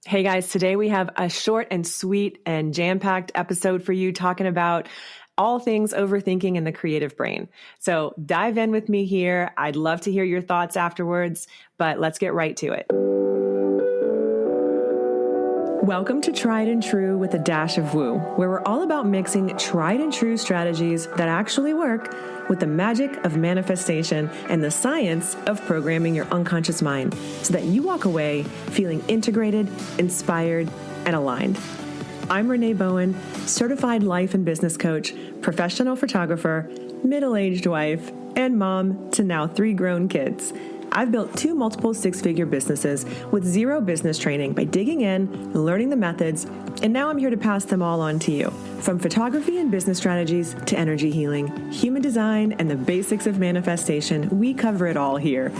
Hey guys, today we have a short and sweet and jam-packed episode for you talking about all things overthinking in the creative brain. So dive in with me here. I'd love to hear your thoughts afterwards, but let's get right to it. Welcome to Tried and True with a Dash of Woo, where we're all about mixing tried and true strategies that actually work with the magic of manifestation and the science of programming your unconscious mind so that you walk away feeling integrated, inspired, and aligned. I'm Renee Bowen, certified life and business coach, professional photographer, middle-aged wife, and mom to now 3 grown kids. I've built 2 multiple 6-figure businesses with 0 business training by digging in, learning the methods, and now I'm here to pass them all on to you. From photography and business strategies to energy healing, human design, and the basics of manifestation, we cover it all here.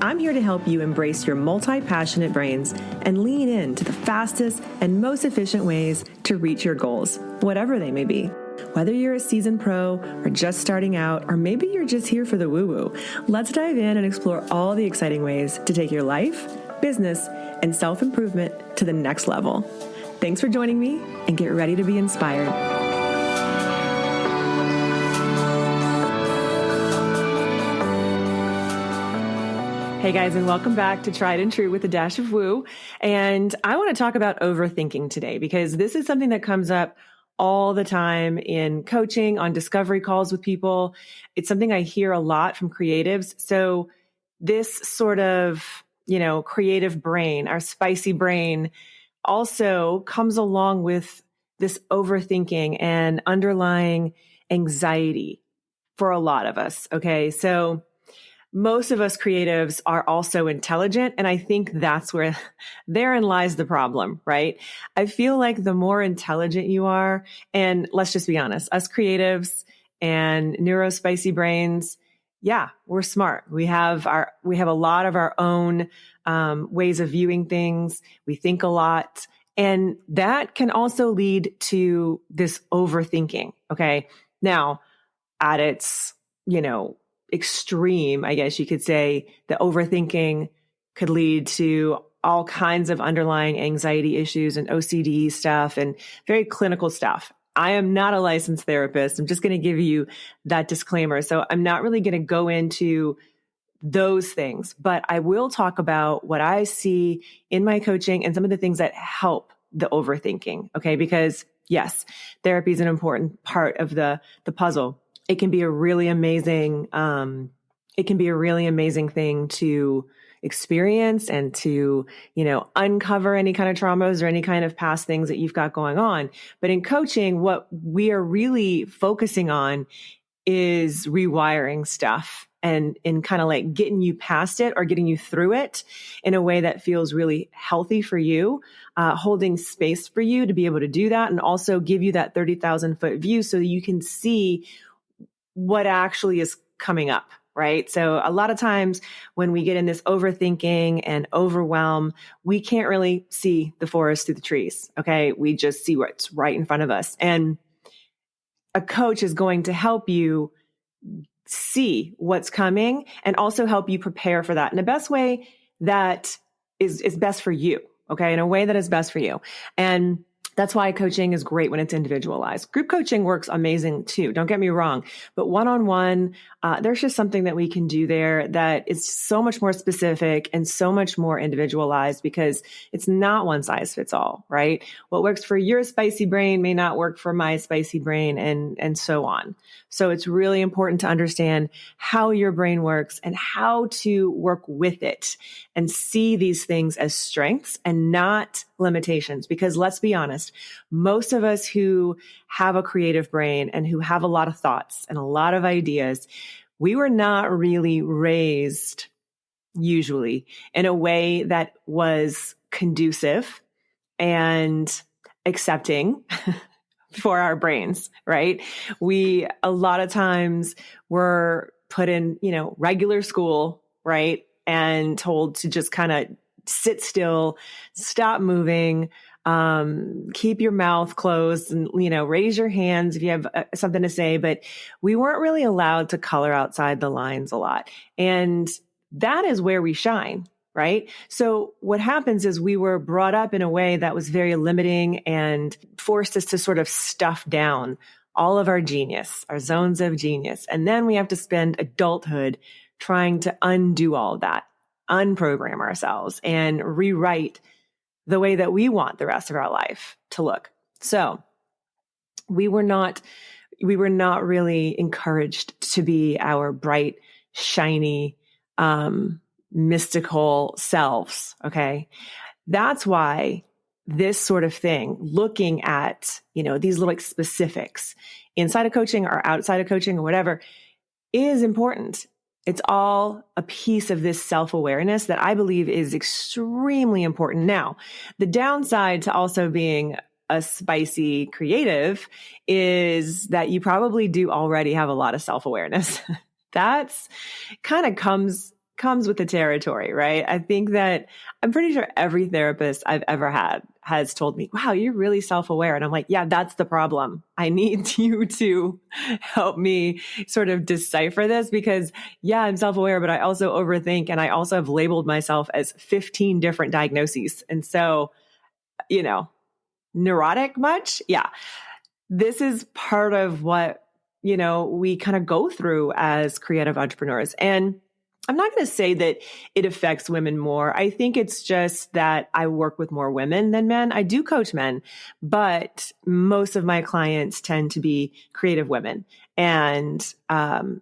I'm here to help you embrace your multi-passionate brains and lean into the fastest and most efficient ways to reach your goals, whatever they may be. Whether you're a seasoned pro or just starting out, or maybe you're just here for the woo-woo, let's dive in and explore all the exciting ways to take your life, business, and self-improvement to the next level. Thanks for joining me, and get ready to be inspired. Hey guys, and welcome back to Tried and True with a Dash of Woo. And I want to talk about overthinking today because this is something that comes up all the time in coaching, on discovery calls with people. It's something I hear a lot from creatives. So this sort of, creative brain, our spicy brain, also comes along with this overthinking and underlying anxiety for a lot of us. Okay. So most of us creatives are also intelligent. And I think that's where therein lies the problem, right? I feel like the more intelligent you are, and let's just be honest, us creatives and neurospicy brains, yeah, we're smart. We have a lot of our own ways of viewing things. We think a lot. And that can also lead to this overthinking. Okay. Now, at its, extreme, I guess you could say, the overthinking could lead to all kinds of underlying anxiety issues and OCD stuff and very clinical stuff. I am not a licensed therapist. I'm just going to give you that disclaimer. So I'm not really going to go into those things, but I will talk about what I see in my coaching and some of the things that help the overthinking. Okay. Because yes, therapy is an important part of the puzzle. It can be a really amazing, thing to experience and to, uncover any kind of traumas or any kind of past things that you've got going on. But in coaching, what we are really focusing on is rewiring stuff and kind of like getting you past it or getting you through it in a way that feels really healthy for you, holding space for you to be able to do that, and also give you that 30,000 foot view so that you can see what actually is coming up, right? So a lot of times when we get in this overthinking and overwhelm, we can't really see the forest through the trees. Okay. We just see what's right in front of us. And a coach is going to help you see what's coming and also help you prepare for that in the best way that is best for you. Okay. In a way that is best for you. And that's why coaching is great when it's individualized. Group coaching works amazing too. Don't get me wrong. But one-on-one, there's just something that we can do there that is so much more specific and so much more individualized because it's not one size fits all, right? What works for your spicy brain may not work for my spicy brain and so on. So it's really important to understand how your brain works and how to work with it and see these things as strengths and not limitations. Because let's be honest, most of us who have a creative brain and who have a lot of thoughts and a lot of ideas, we were not really raised usually in a way that was conducive and accepting for our brains, right? We, a lot of times were put in, regular school, right? And told to just kind of sit still, stop moving, keep your mouth closed and, raise your hands if you have something to say. But we weren't really allowed to color outside the lines a lot. And that is where we shine, right? So what happens is we were brought up in a way that was very limiting and forced us to sort of stuff down all of our genius, our zones of genius. And then we have to spend adulthood trying to undo all of that, unprogram ourselves and rewrite the way that we want the rest of our life to look. So we were not really encouraged to be our bright, shiny, mystical selves. Okay. That's why this sort of thing, looking at, these little specifics inside of coaching or outside of coaching or whatever, is important. It's all a piece of this self-awareness that I believe is extremely important. Now, the downside to also being a spicy creative is that you probably do already have a lot of self-awareness. That's kind of comes with the territory, right? I think that I'm pretty sure every therapist I've ever had has told me, wow, you're really self-aware. And I'm like, yeah, that's the problem. I need you to help me sort of decipher this because yeah, I'm self-aware, but I also overthink. And I also have labeled myself as 15 different diagnoses. And so, neurotic much? Yeah. This is part of what, we kind of go through as creative entrepreneurs. And I'm not going to say that it affects women more. I think it's just that I work with more women than men. I do coach men, but most of my clients tend to be creative women. And 9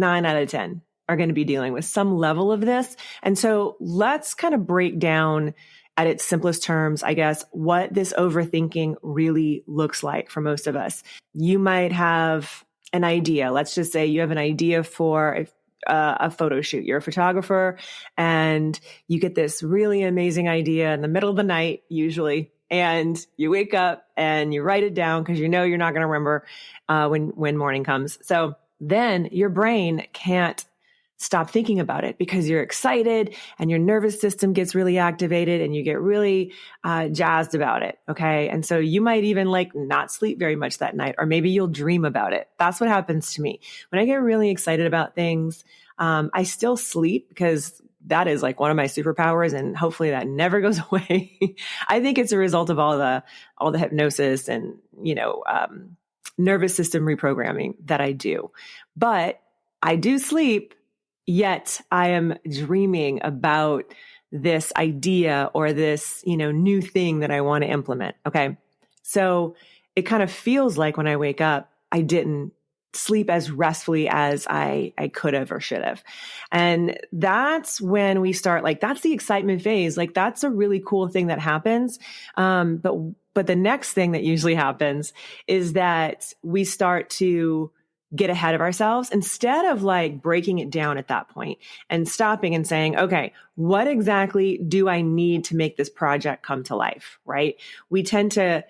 out of 10 are going to be dealing with some level of this. And so let's kind of break down at its simplest terms, I guess, what this overthinking really looks like for most of us. You might have an idea. Let's just say you have an idea for a photo shoot. You're a photographer and you get this really amazing idea in the middle of the night, usually, and you wake up and you write it down because you're not going to remember when morning comes. So then your brain can't stop thinking about it because you're excited and your nervous system gets really activated and you get really jazzed about it. Okay. And so you might even not sleep very much that night, or maybe you'll dream about it. That's what happens to me. When I get really excited about things, I still sleep because that is one of my superpowers and hopefully that never goes away. I think it's a result of all the hypnosis and, nervous system reprogramming that I do, but I do sleep. Yet I am dreaming about this idea or this, new thing that I want to implement. Okay. So it kind of feels like when I wake up, I didn't sleep as restfully as I could have or should have. And that's when we start, that's the excitement phase. That's a really cool thing that happens. But the next thing that usually happens is that we start to get ahead of ourselves instead of breaking it down at that point and stopping and saying, okay, what exactly do I need to make this project come to life? Right? We tend to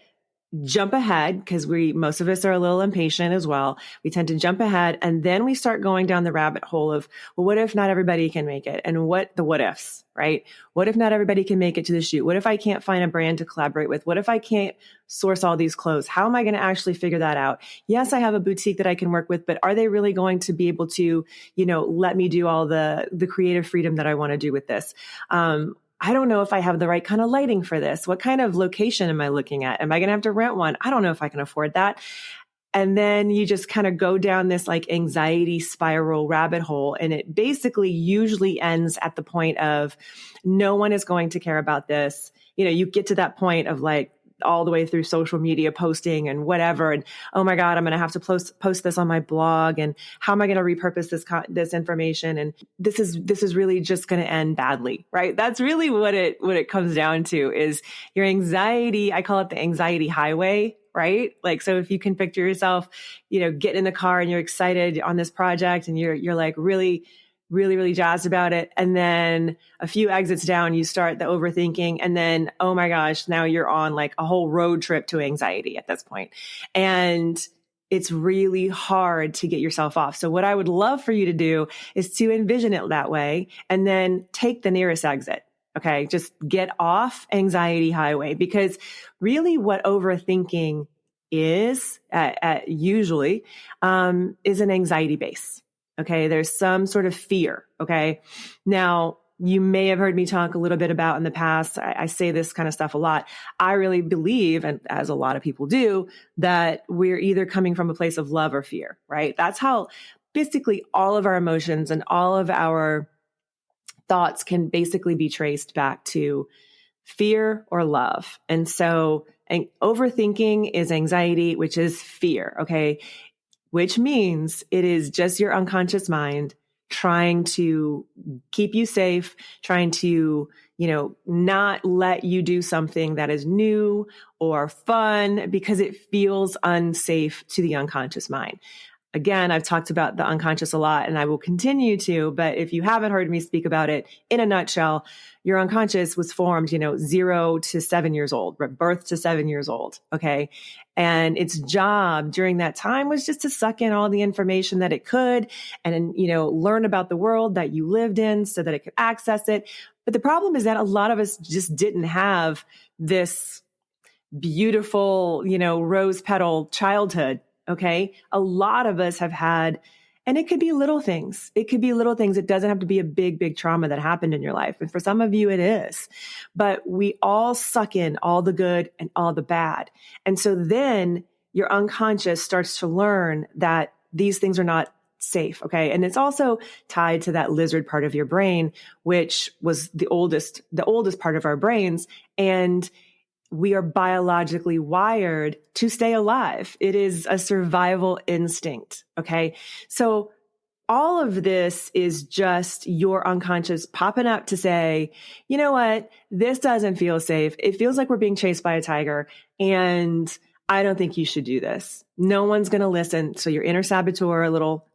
jump ahead because most of us are a little impatient as well. We tend to jump ahead and then we start going down the rabbit hole of, well, what if not everybody can make it? And what ifs, right? What if not everybody can make it to the shoot? What if I can't find a brand to collaborate with? What if I can't source all these clothes? How am I going to actually figure that out? Yes, I have a boutique that I can work with, but are they really going to be able to, let me do all the creative freedom that I want to do with this? I don't know if I have the right kind of lighting for this. What kind of location am I looking at? Am I going to have to rent one? I don't know if I can afford that. And then you just kind of go down this anxiety spiral rabbit hole. And it basically usually ends at the point of no one is going to care about this. You get to that point of all the way through social media posting and whatever. And, oh my God, I'm going to have to post this on my blog. And how am I going to repurpose this information? And this is really just going to end badly, right? That's really what it comes down to is your anxiety. I call it the anxiety highway, right? So if you can picture yourself, get in the car and you're excited on this project and you're really, really, really jazzed about it. And then a few exits down, you start the overthinking. And then, oh my gosh, now you're on a whole road trip to anxiety at this point. And it's really hard to get yourself off. So what I would love for you to do is to envision it that way and then take the nearest exit. Okay. Just get off anxiety highway because really what overthinking is usually is an anxiety base. Okay. There's some sort of fear. Okay. Now you may have heard me talk a little bit about in the past. I say this kind of stuff a lot. I really believe, and as a lot of people do, that we're either coming from a place of love or fear, right? That's how basically all of our emotions and all of our thoughts can basically be traced back to fear or love. And so, and overthinking is anxiety, which is fear. Okay. Which means it is just your unconscious mind trying to keep you safe, trying to, not let you do something that is new or fun because it feels unsafe to the unconscious mind. Again, I've talked about the unconscious a lot and I will continue to, but if you haven't heard me speak about it in a nutshell, your unconscious was formed, 0 to 7 years old, birth to 7 years old. Okay. And its job during that time was just to suck in all the information that it could and, learn about the world that you lived in so that it could access it. But the problem is that a lot of us just didn't have this beautiful, rose petal childhood. Okay. A lot of us have had, and it could be little things. It could be little things. It doesn't have to be a big, big trauma that happened in your life. And for some of you, it is. But we all suck in all the good and all the bad. And so then your unconscious starts to learn that these things are not safe. Okay. And it's also tied to that lizard part of your brain, which was the oldest part of our brains. And we are biologically wired to stay alive. It is a survival instinct. Okay. So all of this is just your unconscious popping up to say, you know what? This doesn't feel safe. It feels like we're being chased by a tiger. And I don't think you should do this. No one's going to listen. So your inner saboteur a little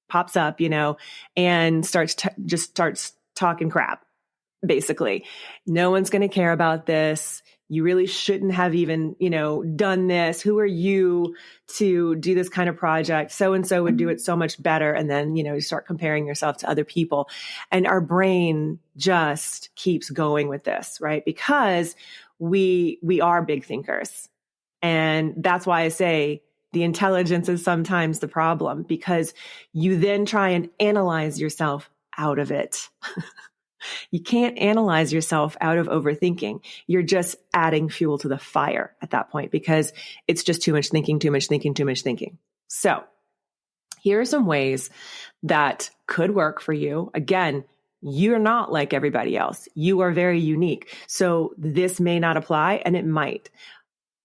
pops up, and starts talking crap. Basically, no one's going to care about this. You really shouldn't have even, done this. Who are you to do this kind of project? So-and-so would do it so much better. And then, you start comparing yourself to other people. And our brain just keeps going with this, right? Because we are big thinkers. And that's why I say the intelligence is sometimes the problem, because you then try and analyze yourself out of it. You can't analyze yourself out of overthinking. You're just adding fuel to the fire at that point because it's just too much thinking, too much thinking, too much thinking. So here are some ways that could work for you. Again, you're not like everybody else. You are very unique. So this may not apply and it might,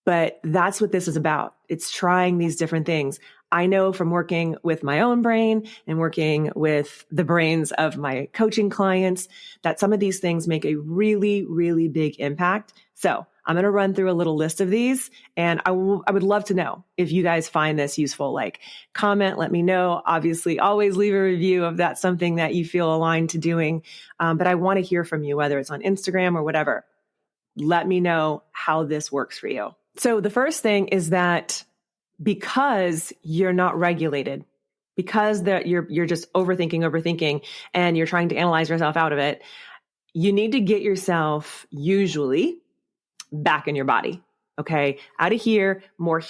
but that's what this is about. It's trying these different things. I know from working with my own brain and working with the brains of my coaching clients that some of these things make a really, really big impact. So I'm going to run through a little list of these, and I would love to know if you guys find this useful. Like, comment, let me know. Obviously, always leave a review if that's something that you feel aligned to doing. But I want to hear from you, whether it's on Instagram or whatever. Let me know how this works for you. So the first thing is that because you're not regulated, because that you're just overthinking, and you're trying to analyze yourself out of it, you need to get yourself usually back in your body. Okay. Out of here, more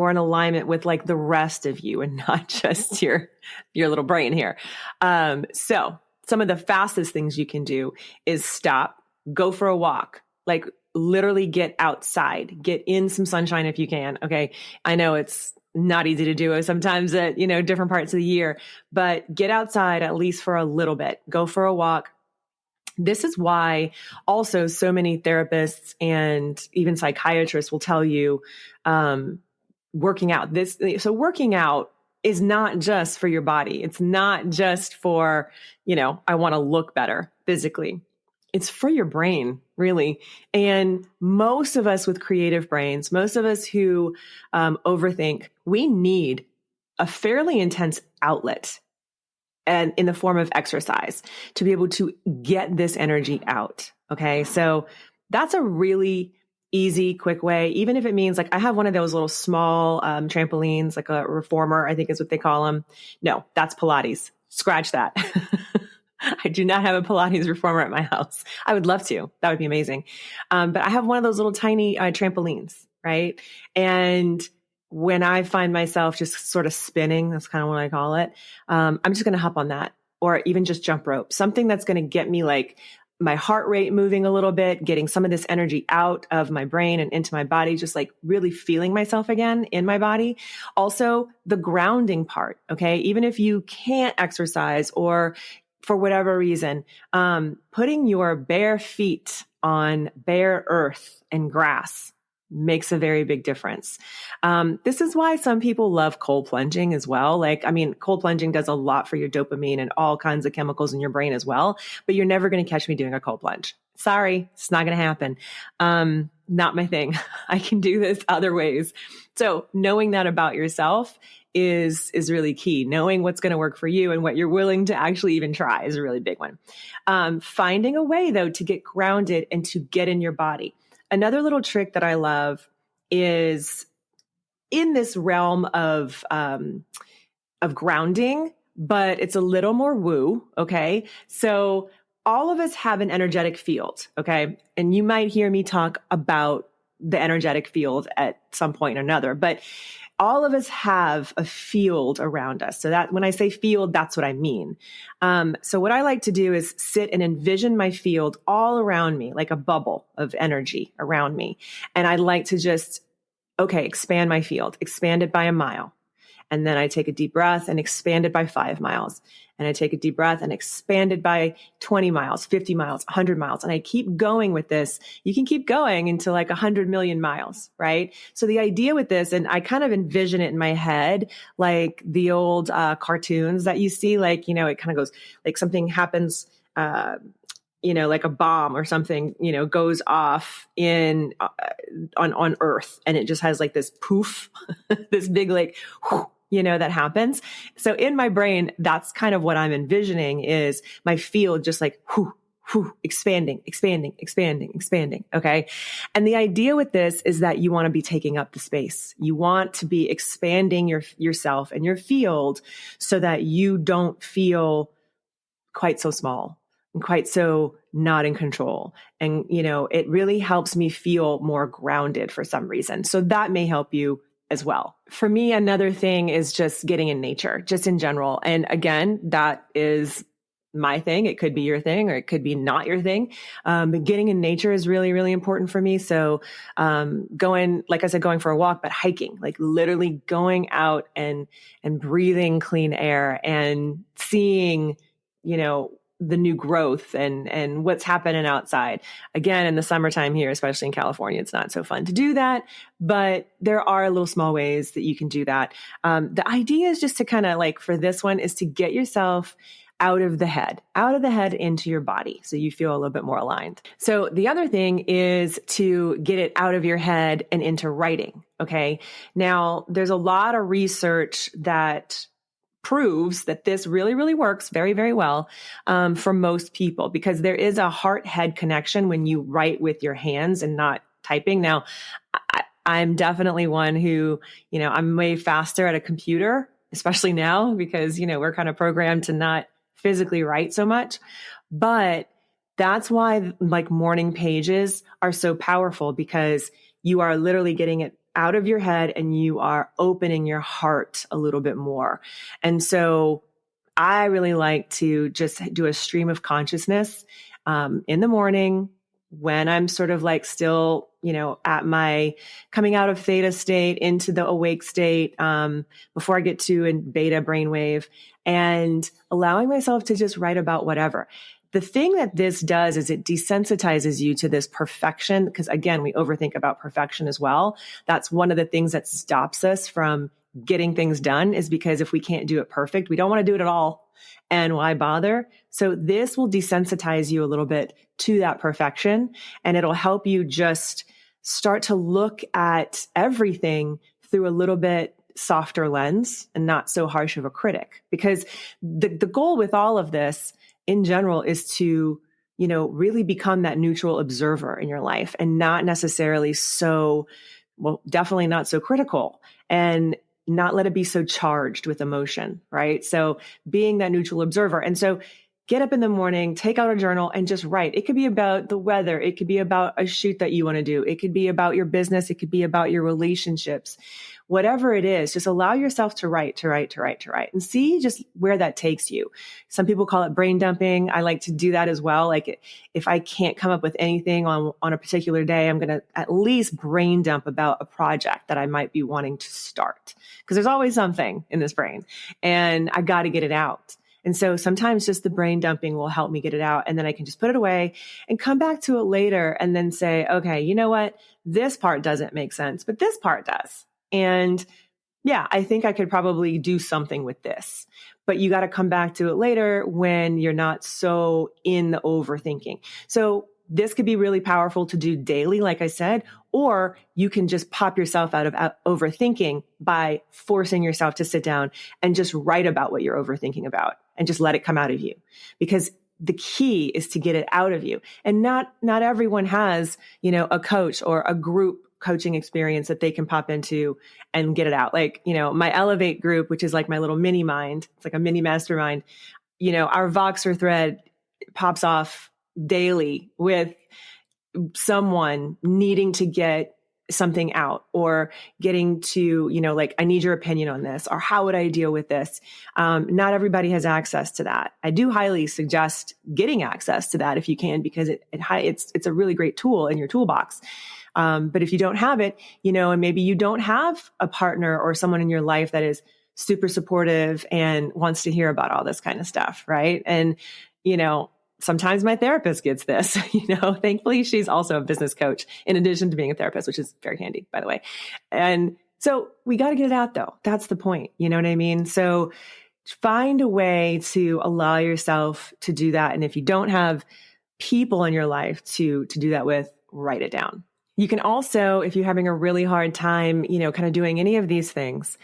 in alignment with like the rest of you and not just your little brain here. So some of the fastest things you can do is stop, go for a walk, like literally get outside, get in some sunshine if you can. Okay. I know it's not easy to do sometimes at, different parts of the year, but get outside at least for a little bit, go for a walk. This is why also so many therapists and even psychiatrists will tell you, working out So working out is not just for your body. It's not just for, I want to look better physically. It's for your brain, really. And most of us with creative brains, most of us who overthink, we need a fairly intense outlet, and in the form of exercise, to be able to get this energy out. Okay. So that's a really easy, quick way, even if it means like I have one of those little small trampolines, like a reformer, I think is what they call them. No, that's Pilates. Scratch that. I do not have a Pilates reformer at my house. I would love to. That would be amazing. But I have one of those little tiny trampolines, right? And when I find myself just sort of spinning, that's kind of what I call it. I'm just going to hop on that or even just jump rope, something that's going to get me like my heart rate moving a little bit, getting some of this energy out of my brain and into my body, just like really feeling myself again in my body. Also, the grounding part. Okay. Even if you can't exercise or for whatever reason, putting your bare feet on bare earth and grass makes a very big difference. This is why some people love cold plunging as well. Like, I mean, cold plunging does a lot for your dopamine and all kinds of chemicals in your brain as well, but you're never going to catch me doing a cold plunge. Sorry, it's not going to happen. Not my thing. I can do this other ways. So knowing that about yourself is really key. Knowing what's going to work for you and what you're willing to actually even try is a really big one. Finding a way though to get grounded and to get in your body. Another little trick that I love is in this realm of grounding, but it's a little more woo. Okay. So all of us have an energetic field. Okay. And you might hear me talk about the energetic field at some point or another, but all of us have a field around us. So that when I say field, that's what I mean. So what I like to do is sit and envision my field all around me, like a bubble of energy around me. And I like to just, expand my field, expand it by a mile. And then I take a deep breath and expand it by 5 miles. And I take a deep breath and expand it by 20 miles, 50 miles, 100 miles. And I keep going with this. You can keep going into like 100 million miles, right? So the idea with this, and I kind of envision it in my head, like the old cartoons that you see, like, it kind of goes like something happens, like a bomb or something, goes off on Earth, and it just has like this poof, this big like, that happens. So in my brain, that's kind of what I'm envisioning is my field just like, expanding. Okay. And the idea with this is that you want to be taking up the space. You want to be expanding yourself and your field so that you don't feel quite so small and quite so not in control. And, it really helps me feel more grounded for some reason. So that may help you as well. For me, another thing is just getting in nature, just in general. And again, that is my thing. It could be your thing or it could be not your thing. But getting in nature is really, really important for me. So going for a walk, but hiking, like literally going out and breathing clean air and seeing, the new growth and what's happening outside. Again, in the summertime here, especially in California, it's not so fun to do that, but there are little small ways that you can do that. The idea is just to kind of like, for this one, is to get yourself out of the head into your body. So you feel a little bit more aligned. So the other thing is to get it out of your head and into writing. Okay. Now there's a lot of research that proves that this really, really works very, very well for most people, because there is a heart-head connection when you write with your hands and not typing. Now, I'm definitely one who, I'm way faster at a computer, especially now because, we're kind of programmed to not physically write so much. But that's why like morning pages are so powerful, because you are literally getting it out of your head and you are opening your heart a little bit more. And so I really like to just do a stream of consciousness in the morning when I'm sort of like still, at my coming out of theta state into the awake state before I get to a beta brainwave, and allowing myself to just write about whatever. The thing that this does is it desensitizes you to this perfection, because again, we overthink about perfection as well. That's one of the things that stops us from getting things done, is because if we can't do it perfect, we don't want to do it at all. And why bother? So this will desensitize you a little bit to that perfection, and it'll help you just start to look at everything through a little bit softer lens and not so harsh of a critic. Because the goal with all of this in general is to, really become that neutral observer in your life and not necessarily definitely not so critical, and not let it be so charged with emotion, right? So being that neutral observer. And so get up in the morning, take out a journal and just write. It could be about the weather. It could be about a shoot that you want to do. It could be about your business. It could be about your relationships. whatever it is, just allow yourself to write and see just where that takes you. Some people call it brain dumping. I like to do that as well. Like if I can't come up with anything on a particular day, I'm going to at least brain dump about a project that I might be wanting to start, because there's always something in this brain and I got to get it out. And so sometimes just the brain dumping will help me get it out. And then I can just put it away and come back to it later and then say, okay, you know what? This part doesn't make sense, but this part does. And yeah, I think I could probably do something with this, but you got to come back to it later when you're not so in the overthinking. So this could be really powerful to do daily, like I said, or you can just pop yourself out of overthinking by forcing yourself to sit down and just write about what you're overthinking about and just let it come out of you. Because the key is to get it out of you. And not everyone has, a coach or a group coaching experience that they can pop into and get it out. Like, my Elevate group, which is like my little mini mind. It's like a mini mastermind. Our Voxer thread pops off daily with someone needing to get something out or getting to, like, I need your opinion on this, or how would I deal with this? Not everybody has access to that. I do highly suggest getting access to that if you can, because it's a really great tool in your toolbox. But if you don't have it, and maybe you don't have a partner or someone in your life that is super supportive and wants to hear about all this kind of stuff, right? And, sometimes my therapist gets this, thankfully she's also a business coach in addition to being a therapist, which is very handy, by the way. And so we got to get it out though. That's the point. You know what I mean? So find a way to allow yourself to do that. And if you don't have people in your life to do that with, write it down. You can also, if you're having a really hard time, kind of doing any of these things,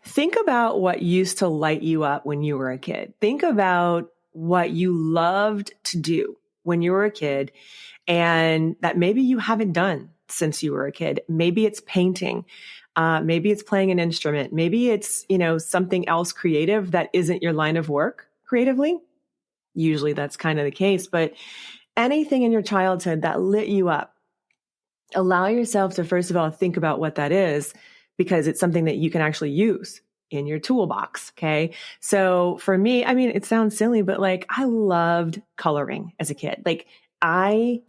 think about what used to light you up when you were a kid. Think about what you loved to do when you were a kid and that maybe you haven't done since you were a kid. Maybe it's painting. Maybe it's playing an instrument. Maybe it's, something else creative that isn't your line of work creatively. Usually that's kind of the case, but anything in your childhood that lit you up, allow yourself to, first of all, think about what that is, because it's something that you can actually use in your toolbox. Okay. So for me, it sounds silly, but like I loved coloring as a kid. Like I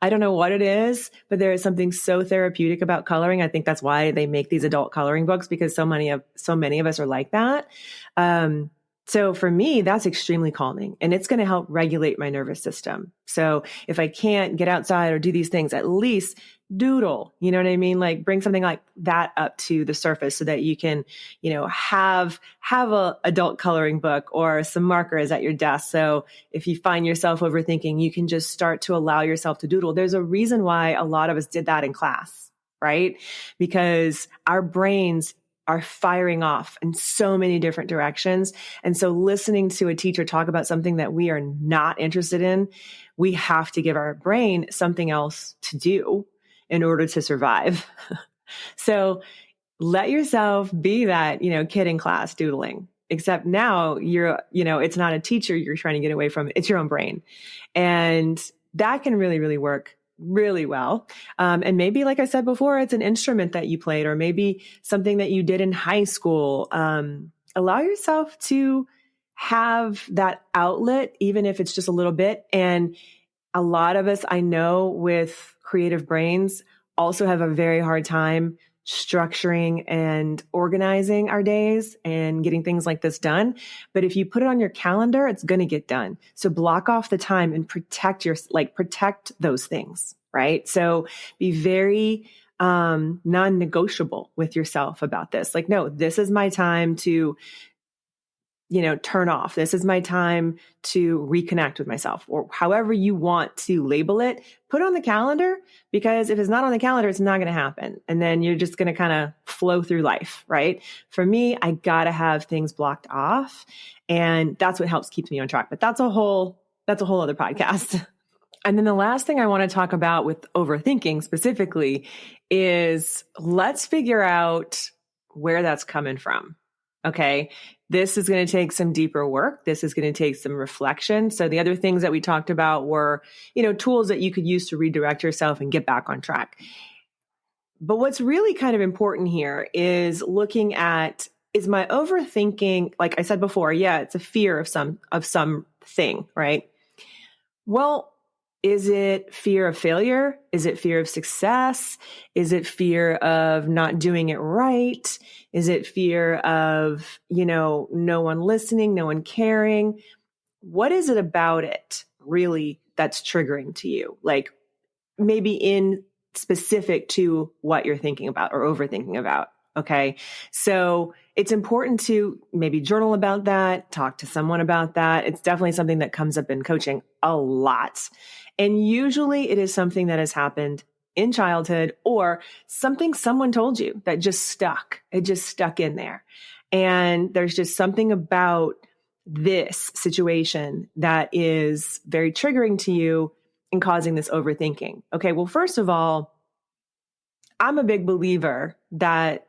don't know what it is, but there is something so therapeutic about coloring. I think that's why they make these adult coloring books, because so many of us are like that. So for me, that's extremely calming, and it's going to help regulate my nervous system. So if I can't get outside or do these things, at least doodle, you know what I mean? Like bring something like that up to the surface so that you can, have a adult coloring book or some markers at your desk. So if you find yourself overthinking, you can just start to allow yourself to doodle. There's a reason why a lot of us did that in class, right? Because our brains are firing off in so many different directions. And so listening to a teacher talk about something that we are not interested in, we have to give our brain something else to do in order to survive. So let yourself be that, kid in class doodling, except now it's not a teacher you're trying to get away from. It's your own brain. And that can really, really work really well. And maybe, like I said before, it's an instrument that you played, or maybe something that you did in high school. Allow yourself to have that outlet, even if it's just a little bit. And a lot of us, I know, with creative brains also have a very hard time structuring and organizing our days and getting things like this done. But if you put it on your calendar, it's going to get done. So block off the time and protect those things, right? So be very non-negotiable with yourself about this. Like, no, this is my time to turn off. This is my time to reconnect with myself, or however you want to label it. Put on the calendar, because if it's not on the calendar, it's not going to happen. And then you're just going to kind of flow through life, right? For me, I got to have things blocked off, and that's what helps keep me on track. But that's a whole other podcast. And then the last thing I want to talk about with overthinking specifically is, let's figure out where that's coming from. Okay. This is going to take some deeper work. This is going to take some reflection. So the other things that we talked about were, tools that you could use to redirect yourself and get back on track. But what's really kind of important here is looking at, is my overthinking, like I said before, yeah, it's a fear of some thing, right? Well, is it fear of failure? Is it fear of success? Is it fear of not doing it right? Is it fear of, no one listening, no one caring? What is it about it really that's triggering to you? Like maybe in specific to what you're thinking about or overthinking about. Okay. So it's important to maybe journal about that, talk to someone about that. It's definitely something that comes up in coaching a lot. And usually it is something that has happened in childhood or something someone told you that just stuck. It just stuck in there. And there's just something about this situation that is very triggering to you and causing this overthinking. Okay. Well, first of all, I'm a big believer that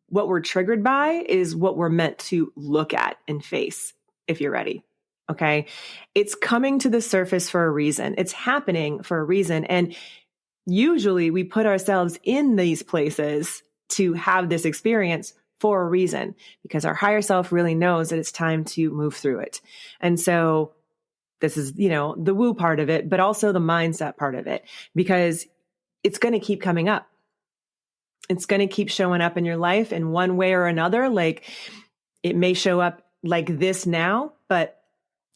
what we're triggered by is what we're meant to look at and face if you're ready. Okay. It's coming to the surface for a reason. It's happening for a reason. And usually we put ourselves in these places to have this experience for a reason because our higher self really knows that it's time to move through it. And so this is, the woo part of it, but also the mindset part of it, because it's going to keep coming up. It's going to keep showing up in your life in one way or another. Like it may show up like this now, but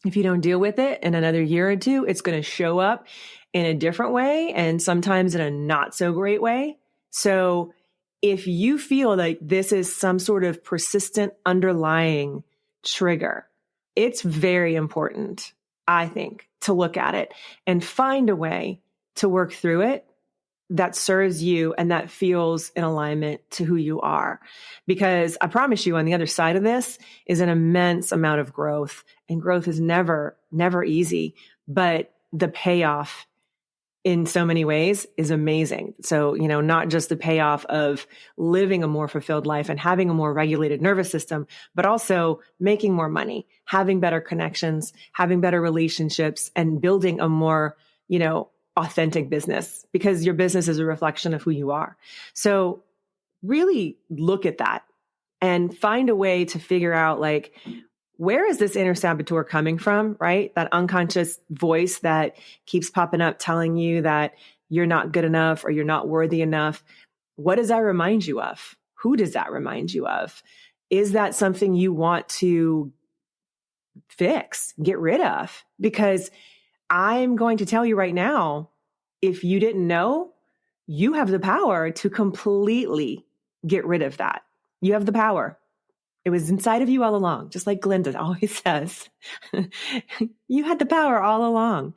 if you don't deal with it in another year or two, it's going to show up in a different way and sometimes in a not so great way. So if you feel like this is some sort of persistent underlying trigger, it's very important, I think, to look at it and find a way to work through it that serves you and that feels in alignment to who you are. Because I promise you on the other side of this is an immense amount of growth, and growth is never easy, but the payoff in so many ways is amazing. So, not just the payoff of living a more fulfilled life and having a more regulated nervous system, but also making more money, having better connections, having better relationships, and building a more, authentic business, because your business is a reflection of who you are. So really look at that and find a way to figure out, like, where is this inner saboteur coming from, right? That unconscious voice that keeps popping up telling you that you're not good enough or you're not worthy enough. What does that remind you of? Who does that remind you of? Is that something you want to fix, get rid of? Because I'm going to tell you right now, if you didn't know, you have the power to completely get rid of that. You have the power. It was inside of you all along, just like Glinda always says. You had the power all along.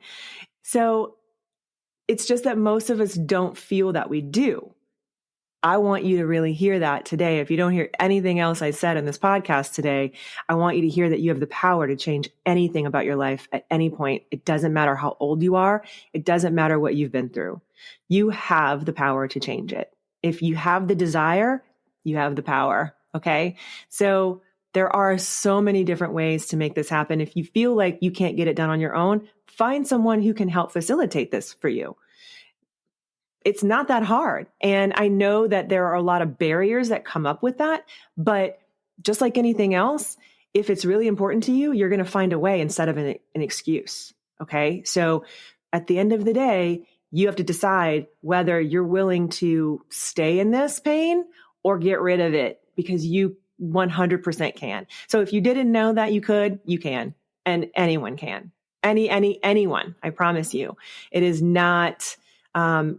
So it's just that most of us don't feel that we do. I want you to really hear that today. If you don't hear anything else I said in this podcast today, I want you to hear that you have the power to change anything about your life at any point. It doesn't matter how old you are. It doesn't matter what you've been through. You have the power to change it. If you have the desire, you have the power. Okay. So there are so many different ways to make this happen. If you feel like you can't get it done on your own, find someone who can help facilitate this for you. It's not that hard. And I know that there are a lot of barriers that come up with that, but just like anything else, if it's really important to you, you're going to find a way instead of an excuse. Okay. So at the end of the day, you have to decide whether you're willing to stay in this pain or get rid of it, because you 100% can. So if you didn't know that you can, and anyone can. Anyone, I promise you. It is not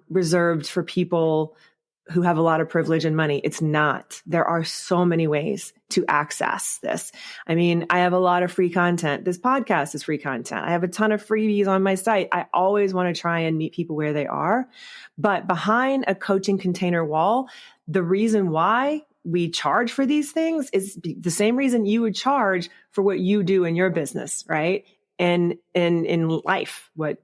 reserved for people who have a lot of privilege and money. It's not. There are so many ways to access this. I mean, I have a lot of free content. This podcast is free content. I have a ton of freebies on my site. I always want to try and meet people where they are. But behind a coaching container wall, the reason why we charge for these things is the same reason you would charge for what you do in your business, right? And in life, what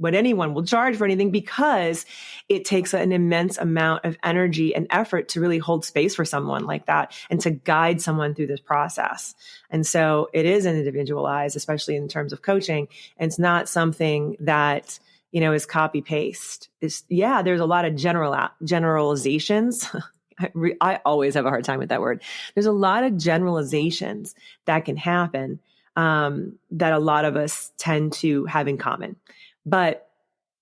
anyone will charge for anything, because it takes an immense amount of energy and effort to really hold space for someone like that and to guide someone through this process. And so it is individualized, especially in terms of coaching. And it's not something that, is copy paste. There's a lot of generalizations. I always have a hard time with that word. There's a lot of generalizations that can happen that a lot of us tend to have in common. But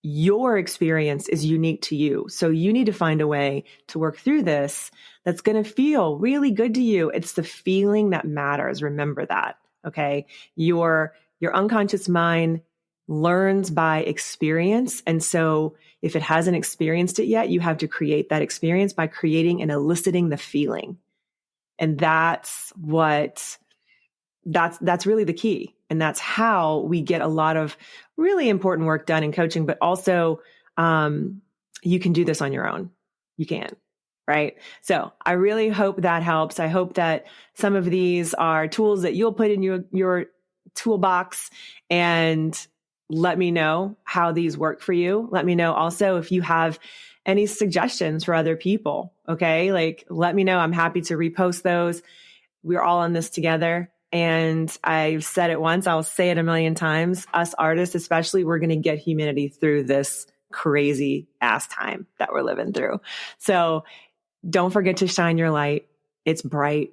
your experience is unique to you. So you need to find a way to work through this that's going to feel really good to you. It's the feeling that matters. Remember that. Okay. Your unconscious mind learns by experience. And so if it hasn't experienced it yet, you have to create that experience by creating and eliciting the feeling. And that's really the key. And that's how we get a lot of really important work done in coaching, but also, you can do this on your own. You can, right? So I really hope that helps. I hope that some of these are tools that you'll put in your toolbox, and let me know how these work for you. Let me know also if you have any suggestions for other people. Okay. Like, let me know. I'm happy to repost those. We're all in this together. And I've said it once, I'll say it a million times. Us artists, especially, we're going to get humanity through this crazy ass time that we're living through. So don't forget to shine your light. It's bright.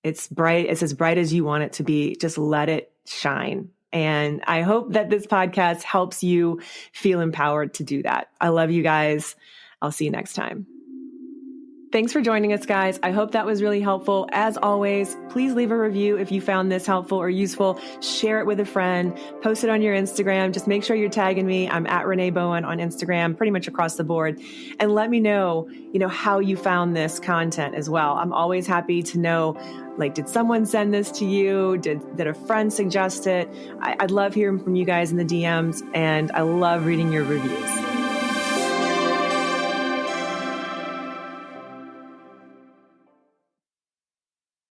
It's bright. It's as bright as you want it to be. Just let it shine. And I hope that this podcast helps you feel empowered to do that. I love you guys. I'll see you next time. Thanks for joining us, guys. I hope that was really helpful. As always, please leave a review if you found this helpful or useful. Share it with a friend. Post it on your Instagram. Just make sure you're tagging me. I'm at Renee Bowen on Instagram, pretty much across the board. And let me know, how you found this content as well. I'm always happy to know, like, did someone send this to you? Did a friend suggest it? I'd love hearing from you guys in the DMs, and I love reading your reviews.